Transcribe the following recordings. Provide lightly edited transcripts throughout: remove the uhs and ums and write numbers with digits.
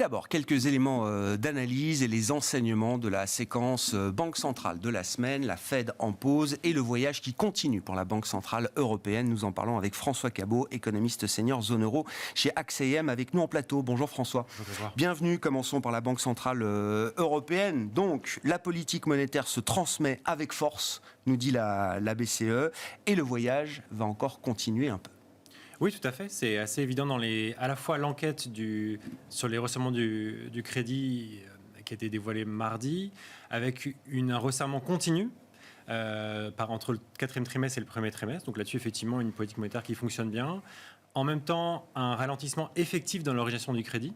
d'abord, quelques éléments d'analyse et les enseignements de la séquence Banque centrale de la semaine, la Fed en pause et le voyage qui continue pour la Banque centrale européenne. Nous en parlons avec François Cabot, économiste senior zone euro chez AXEM, avec nous en plateau. Bonjour François. Bonjour. Bienvenue, commençons par la Banque centrale européenne. Donc, la politique monétaire se transmet avec force, nous dit la BCE, et le voyage va encore continuer un peu. Oui, tout à fait. C'est assez évident à la fois l'enquête sur les resserrements du crédit qui a été dévoilée mardi, avec un resserrement continu entre le quatrième trimestre et le premier trimestre. Donc là-dessus, effectivement, une politique monétaire qui fonctionne bien. En même temps, un ralentissement effectif dans l'origination du crédit.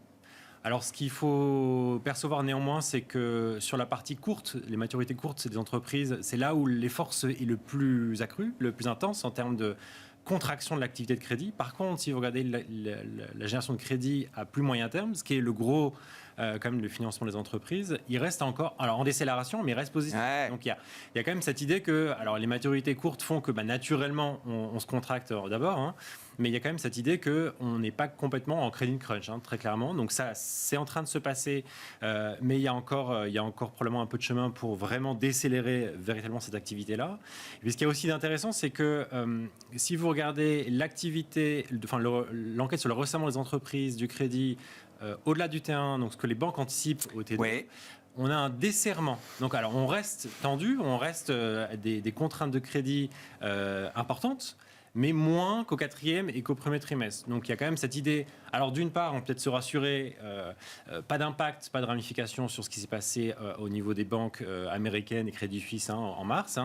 Alors, ce qu'il faut percevoir néanmoins, c'est que sur la partie courte, les maturités courtes des entreprises, c'est là où l'effort est le plus accru, le plus intense en termes de contraction de l'activité de crédit. Par contre, si vous regardez la génération de crédit à plus moyen terme, ce qui est le gros quand même le financement des entreprises, il reste encore, alors en décélération, mais il reste positif. Ouais. Donc il y a quand même cette idée que, alors les maturités courtes font que naturellement on se contracte d'abord, hein, mais il y a quand même cette idée qu'on n'est pas complètement en crédit crunch, hein, très clairement. Donc ça, c'est en train de se passer, mais il y a encore probablement un peu de chemin pour vraiment décélérer véritablement cette activité-là. Et puis ce qui est aussi d'intéressant, c'est que si vous regardez l'enquête sur le resserrement des entreprises, du crédit, au-delà du T1, donc ce que les banques anticipent au T2, ouais. On a un desserrement. Donc alors on reste tendu, on reste des contraintes de crédit importantes, mais moins qu'au quatrième et qu'au premier trimestre. Donc il y a quand même cette idée, alors d'une part, on peut peut-être se rassurer, pas d'impact, pas de ramification sur ce qui s'est passé au niveau des banques américaines et Crédit Suisse en mars.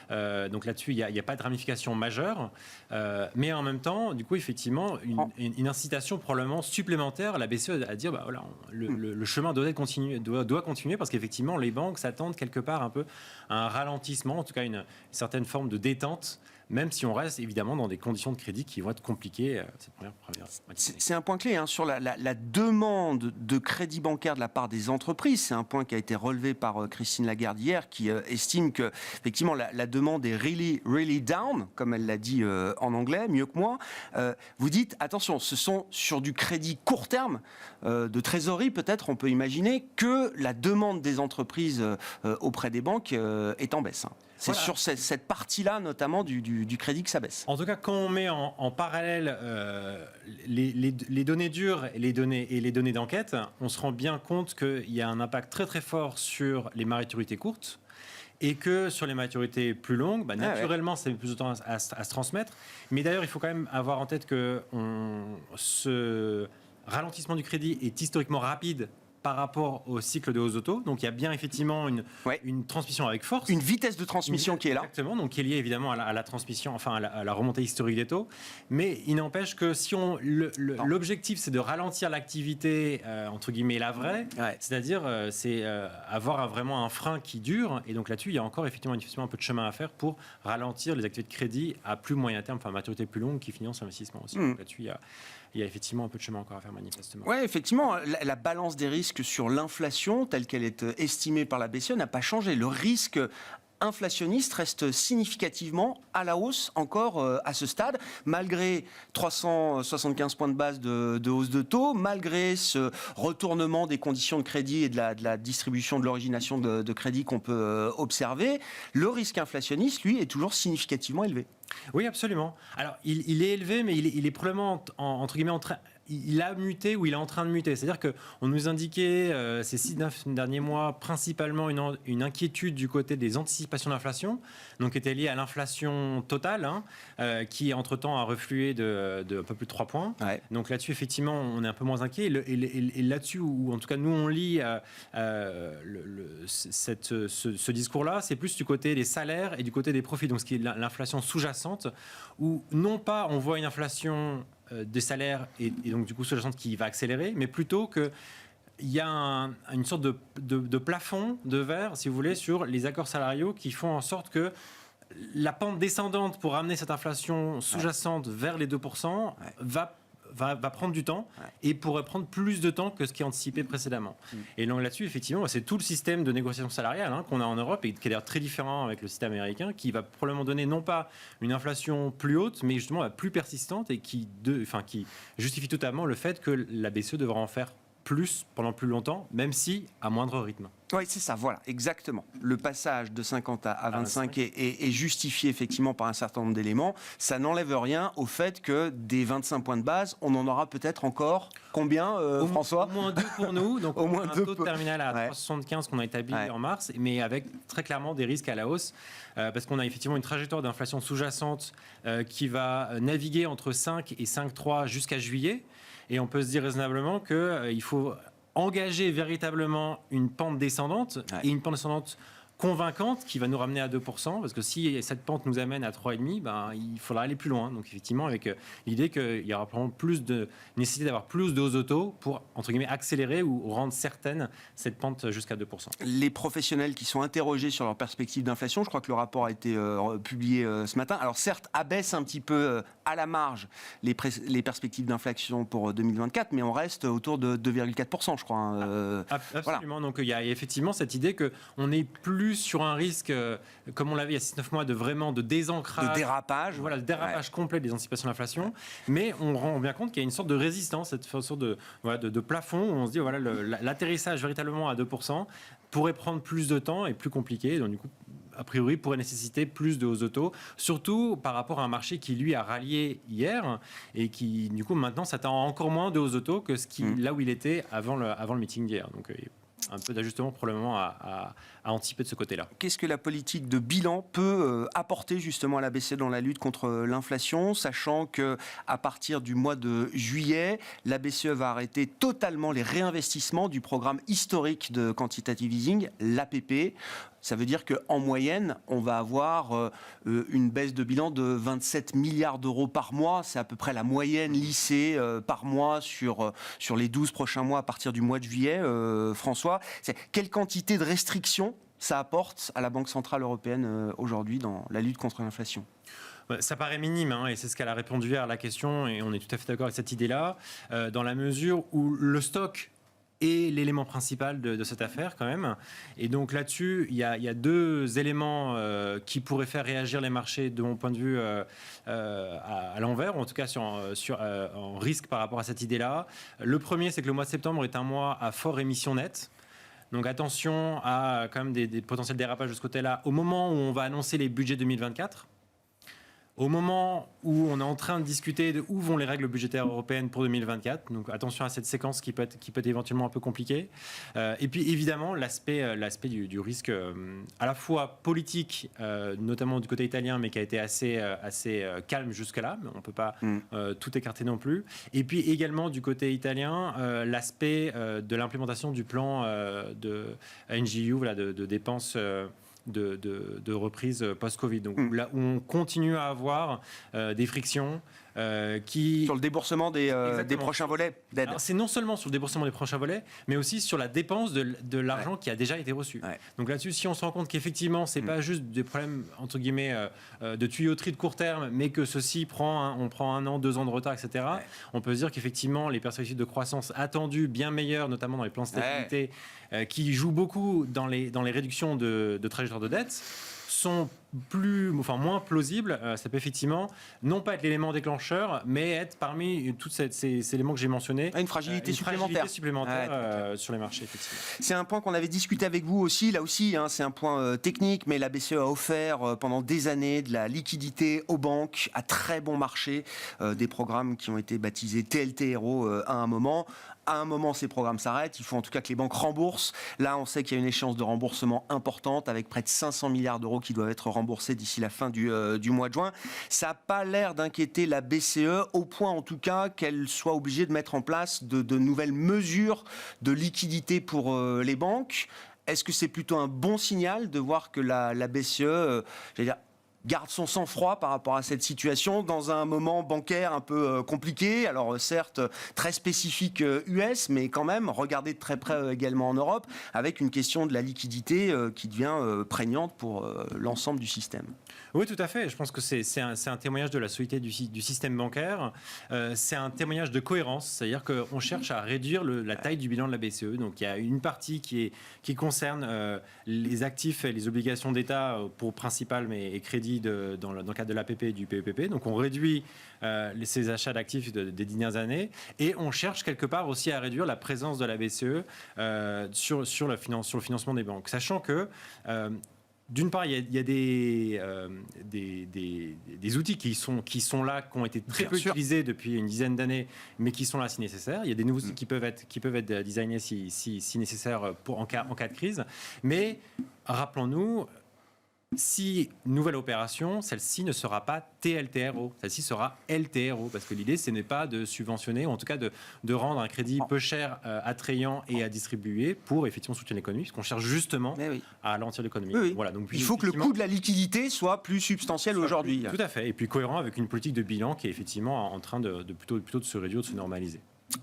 Donc là-dessus, il n'y a pas de ramification majeure, mais en même temps, du coup, effectivement, une incitation probablement supplémentaire à la BCE à dire, voilà, le chemin doit continuer parce qu'effectivement, les banques s'attendent quelque part un peu à un ralentissement, en tout cas une certaine forme de détente, même si on reste évidemment dans des conditions de crédit qui vont être compliquées cette première C'est un point clé sur la demande de crédit bancaire de la part des entreprises. C'est un point qui a été relevé par Christine Lagarde hier, qui estime que effectivement la demande est really down, comme elle l'a dit en anglais, mieux que moi. Vous dites, attention, ce sont sur du crédit court terme, de trésorerie peut-être, on peut imaginer que la demande des entreprises auprès des banques est en baisse. C'est voilà. Sur cette partie-là, notamment, du crédit que ça baisse. En tout cas, quand on met en parallèle les données dures et les données d'enquête, on se rend bien compte qu'il y a un impact très très fort sur les maturités courtes et que sur les maturités plus longues, naturellement, ça met plus de temps à se transmettre. Mais d'ailleurs, il faut quand même avoir en tête que ce ralentissement du crédit est historiquement rapide par rapport au cycle de hausse de taux. Donc il y a bien effectivement une transmission avec force. Une vitesse de transmission qui est là. Exactement, donc qui est liée évidemment à la transmission, enfin à la remontée historique des taux. Mais il n'empêche que si l'objectif c'est de ralentir l'activité, entre guillemets la vraie, c'est-à-dire c'est avoir vraiment un frein qui dure. Et donc là-dessus, il y a encore effectivement un peu de chemin à faire pour ralentir les activités de crédit à plus moyen terme, enfin maturité plus longue qui financent l'investissement aussi. Donc là-dessus, il y a effectivement un peu de chemin encore à faire manifestement. Oui, effectivement, la balance des risques sur l'inflation, telle qu'elle est estimée par la BCE, n'a pas changé. Le risque inflationniste reste significativement à la hausse encore à ce stade, malgré 375 points de base de hausse de taux, malgré ce retournement des conditions de crédit et de la distribution de l'origination de crédit qu'on peut observer. Le risque inflationniste, lui, est toujours significativement élevé. Oui, absolument. Alors, il est élevé, mais il est probablement, entre guillemets, il a muté ou il est en train de muter. C'est-à-dire qu'on nous indiquait ces 6-9 derniers mois principalement une inquiétude du côté des anticipations d'inflation, donc qui était liée à l'inflation totale, qui entre-temps a reflué de un peu plus de 3 points. Ouais. Donc là-dessus, effectivement, on est un peu moins inquiet. Et là-dessus, ou en tout cas, nous, on lit ce discours-là, c'est plus du côté des salaires et du côté des profits, donc ce qui est l'inflation sous-jacente, où non pas on voit une inflation des salaires et donc du coup sous-jacente qui va accélérer, mais plutôt que il y a une sorte de plafond de verre, si vous voulez, sur les accords salariaux qui font en sorte que la pente descendante pour amener cette inflation sous-jacente vers les 2% va prendre du temps et pourrait prendre plus de temps que ce qui est anticipé précédemment. Et donc là-dessus, effectivement, c'est tout le système de négociation salariale qu'on a en Europe et qui a l'air très différent avec le système américain, qui va probablement donner non pas une inflation plus haute, mais justement plus persistante et qui justifie totalement le fait que la BCE devra en faire plus pendant plus longtemps, même si à moindre rythme. Oui, c'est ça, voilà, exactement. Le passage de 50 à 25 est justifié effectivement par un certain nombre d'éléments. Ça n'enlève rien au fait que des 25 points de base, on en aura peut-être encore combien, François ? Au moins 2 pour nous, donc au moins un taux de terminal à 3,75 qu'on a établi en mars, mais avec très clairement des risques à la hausse, parce qu'on a effectivement une trajectoire d'inflation sous-jacente qui va naviguer entre 5 et 5,3 jusqu'à juillet, et on peut se dire raisonnablement qu'il faut engager véritablement une pente descendante, et une pente descendante convaincante qui va nous ramener à 2%, parce que si cette pente nous amène à 3,5, il faudra aller plus loin. Donc effectivement, avec l'idée qu'il y aura probablement plus de nécessité d'avoir plus de hausses de taux pour, entre guillemets, accélérer ou rendre certaine cette pente jusqu'à 2%. Les professionnels qui sont interrogés sur leur perspective d'inflation, je crois que le rapport a été publié ce matin, alors certes, abaisse un petit peu à la marge les perspectives d'inflation pour 2024, mais on reste autour de 2,4%, je crois. Absolument. Voilà. Donc il y a effectivement cette idée qu'on n'est plus sur un risque, comme on l'avait il y a 6-9 mois, de désancrage. De dérapage. Voilà, le dérapage complet des anticipations d'inflation. Mais on rend bien compte qu'il y a une sorte de résistance, cette sorte de plafond où on se dit, voilà, l'atterrissage véritablement à 2% pourrait prendre plus de temps et plus compliqué. Donc du coup, a priori, pourrait nécessiter plus de hausses de taux, surtout par rapport à un marché qui, lui, a rallié hier et qui, du coup, maintenant s'attend encore moins de hausses de taux que là où il était avant le meeting d'hier. Donc, un peu d'ajustement probablement à anticiper de ce côté-là. Qu'est-ce que la politique de bilan peut apporter justement à la BCE dans la lutte contre l'inflation, sachant qu'à partir du mois de juillet, la BCE va arrêter totalement les réinvestissements du programme historique de quantitative easing, l'APP. Ça veut dire qu'en moyenne, on va avoir une baisse de bilan de 27 milliards d'euros par mois. C'est à peu près la moyenne lissée par mois sur les 12 prochains mois à partir du mois de juillet. François, quelle quantité de restrictions ça apporte à la Banque Centrale Européenne aujourd'hui dans la lutte contre l'inflation ? Ça paraît minime, et c'est ce qu'elle a répondu hier à la question, et on est tout à fait d'accord avec cette idée-là, dans la mesure où le stock est l'élément principal de cette affaire quand même. Et donc là-dessus, il y a deux éléments qui pourraient faire réagir les marchés, de mon point de vue, à l'envers, ou en tout cas en risque par rapport à cette idée-là. Le premier, c'est que le mois de septembre est un mois à fort émission nette. Donc attention à quand même des potentiels dérapages de ce côté-là au moment où on va annoncer les budgets 2024. Au moment où on est en train de discuter de où vont les règles budgétaires européennes pour 2024, donc attention à cette séquence qui peut être éventuellement un peu compliquée. Et puis évidemment l'aspect du risque à la fois politique, notamment du côté italien, mais qui a été assez calme jusque-là, mais on ne peut pas tout écarter non plus. Et puis également du côté italien, l'aspect de l'implémentation du plan de NGU, voilà, de dépenses de reprise post-Covid. Donc là où on continue à avoir des frictions sur le déboursement des prochains volets d'aide. C'est non seulement sur le déboursement des prochains volets, mais aussi sur la dépense de l'argent qui a déjà été reçu. Donc là-dessus, si on se rend compte qu'effectivement, c'est pas juste des problèmes entre guillemets de tuyauterie de court terme, mais que ceci on prend 1 an, 2 ans de retard, etc. On peut se dire qu'effectivement, les perspectives de croissance attendues bien meilleures, notamment dans les plans de stabilité, qui jouent beaucoup dans les réductions de trajectoire de dette, sont moins plausibles. Ça peut effectivement non pas être l'élément déclencheur, mais être parmi tous ces éléments que j'ai mentionnés. Une fragilité supplémentaire sur les marchés, effectivement. C'est un point qu'on avait discuté avec vous aussi. Là aussi, c'est un point technique, mais la BCE a offert pendant des années de la liquidité aux banques à très bon marché, des programmes qui ont été baptisés TLTRO à un moment. À un moment, ces programmes s'arrêtent. Il faut en tout cas que les banques remboursent. Là, on sait qu'il y a une échéance de remboursement importante avec près de 500 milliards d'euros qui doivent être remboursés d'ici la fin du mois de juin. Ça n'a pas l'air d'inquiéter la BCE, au point en tout cas qu'elle soit obligée de mettre en place de nouvelles mesures de liquidité pour les banques. Est-ce que c'est plutôt un bon signal de voir que la BCE, garde son sang-froid par rapport à cette situation dans un moment bancaire un peu compliqué, alors certes très spécifique US, mais quand même regardé de très près également en Europe, avec une question de la liquidité qui devient prégnante pour l'ensemble du système. Oui, tout à fait. Je pense que c'est un témoignage de la solidité du système bancaire. C'est un témoignage de cohérence, c'est-à-dire qu'on cherche à réduire la taille du bilan de la BCE. Donc il y a une partie qui concerne les actifs et les obligations d'État pour principal et crédit crédit dans le cadre de l'APP et du PEPP. Donc on réduit ces achats d'actifs des dernières années et on cherche quelque part aussi à réduire la présence de la BCE sur le financement des banques. Sachant que d'une part, il y a des outils qui sont là, qui ont été très peu utilisés depuis une dizaine d'années, mais qui sont là si nécessaire. Il y a des nouveaux outils qui peuvent être designés si nécessaire en cas de crise. Mais rappelons-nous, si nouvelle opération, celle-ci ne sera pas TLTRO, celle-ci sera LTRO, parce que l'idée, ce n'est pas de subventionner, ou en tout cas de rendre un crédit peu cher, attrayant et à distribuer pour effectivement soutenir l'économie, puisqu'on cherche justement à ralentir l'économie. Oui. Voilà, donc, il faut que le coût de la liquidité soit plus substantiel aujourd'hui. Tout à fait, et puis cohérent avec une politique de bilan qui est effectivement en train plutôt de se réduire, de se normaliser.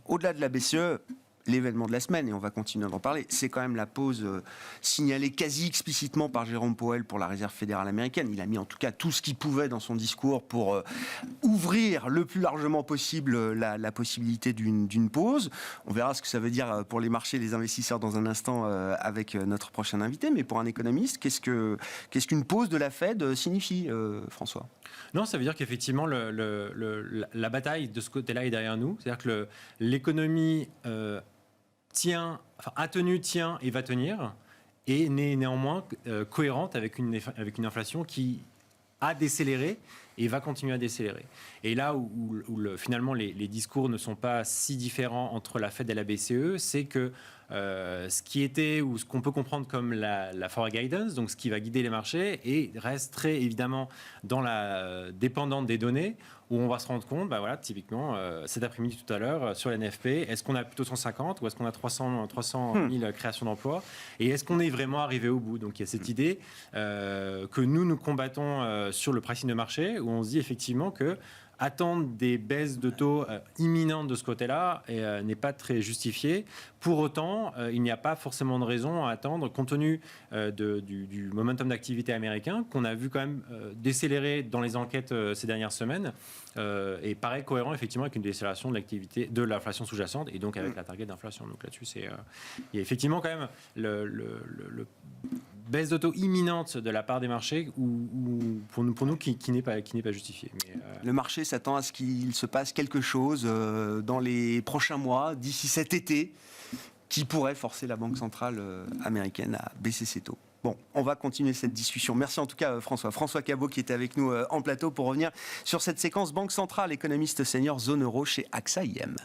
Au-delà de la BCE, l'événement de la semaine, et on va continuer d'en parler, c'est quand même la pause signalée quasi explicitement par Jérôme Powell pour la Réserve fédérale américaine. Il a mis en tout cas tout ce qu'il pouvait dans son discours pour ouvrir le plus largement possible la possibilité d'une pause. On verra ce que ça veut dire pour les marchés, les investisseurs dans un instant avec notre prochain invité. Mais pour un économiste, qu'est-ce qu'une pause de la Fed signifie, François ? Non, ça veut dire qu'effectivement, la bataille de ce côté-là est derrière nous. C'est-à-dire que l'économie a tenu, tient et va tenir, et n'est néanmoins cohérente avec une inflation qui a décéléré et va continuer à décélérer. Et là où finalement les discours ne sont pas si différents entre la Fed et la BCE, c'est que ce qui était ou ce qu'on peut comprendre comme la forward guidance, donc ce qui va guider les marchés, et reste très évidemment dans la dépendante des données, où on va se rendre compte, typiquement, cet après-midi tout à l'heure, sur la NFP, est-ce qu'on a plutôt 150 ou est-ce qu'on a 300 000 créations d'emplois ? Et est-ce qu'on est vraiment arrivé au bout ? Donc il y a cette idée que nous combattons sur le pricing de marché, où on se dit effectivement que attendre des baisses de taux imminentes de ce côté-là n'est pas très justifié. Pour autant, il n'y a pas forcément de raison à attendre, compte tenu du momentum d'activité américain, qu'on a vu quand même décélérer dans les enquêtes ces dernières semaines, et paraît cohérent effectivement avec une décélération de l'activité, de l'inflation sous-jacente, et donc avec la target d'inflation. Donc là-dessus, il y a effectivement quand même le baisse de taux imminente de la part des marchés, pour nous qui n'est pas justifiée. Mais, le marché s'attend à ce qu'il se passe quelque chose dans les prochains mois, d'ici cet été, qui pourrait forcer la Banque centrale américaine à baisser ses taux. Bon, on va continuer cette discussion. Merci en tout cas François Cabot qui était avec nous en plateau pour revenir sur cette séquence Banque centrale, économiste senior zone euro chez AXA IM.